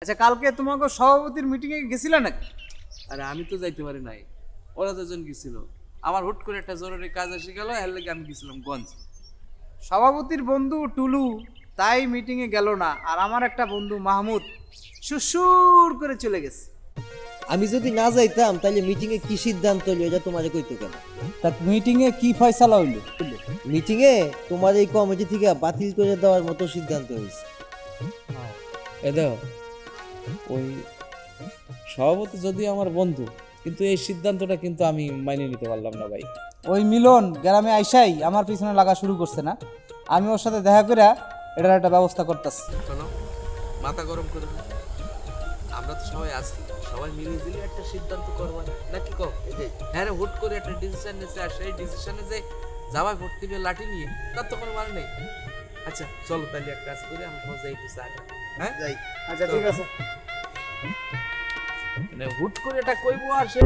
আচ্ছা কালকে তোমাকে সভাপতির মিটিংয়ে গেছিলে নাকি? আরে আমি তো যাইতে পারি নাই, ওরা দুজন গেছিল। আমার হুট করে একটা জরুরি কাজ এসে গেল, এর লাগে আমি গেছিলাম গঞ্জ। সভাপতির বন্ধু টুলু তাই মিটিংয়ে গেল না, আর আমার একটা বন্ধু মাহমুদ সুসুর করে চলে গেছে। আমি যদি না যাইতাম তাহলে মিটিং এ কি সিদ্ধান্ত হইলো এটা তোমারে কইতো কেন? তা মিটিংয়ে কি ফয়সালা হইলো? মিটিং এ তোমার এই কমিটি থেকে বাতিল করে দেওয়ার মতো সিদ্ধান্ত হয়েছে। এ দেখো, ওই সভাপতি যদি আমার বন্ধু, কিন্তু এই সিদ্ধান্তটা কিন্তু আমি মাইনে নিতে পারলাম না ভাই। ওই মিলন গ্রামে আইসাই আমার পিছনে লাগা শুরু করছে না, আমি ওর সাথে দেখা করে এটার একটা ব্যবস্থা করতেছি। শোনো, মাথা গরম করে না, আমরা তো সবাই আছি, সবাই মিলে দিলে একটা সিদ্ধান্ত করবো নাকি কম? হ্যাঁ রে, হুট করে একটা ডিসিশন নিয়েছে, আর সেই ডিসিশনে যে যাওয়াই ভর্তি পেয়ে লাঠি নিয়ে, তার তো কোনো মানে নেই। আচ্ছা চলো তাহলে এক কাজ করি, আমরা সবাই যাই একটু চা খাই। হ্যাঁ যাই। আচ্ছা ঠিক আছে। মানে হুট করে এটা কইবো আর সে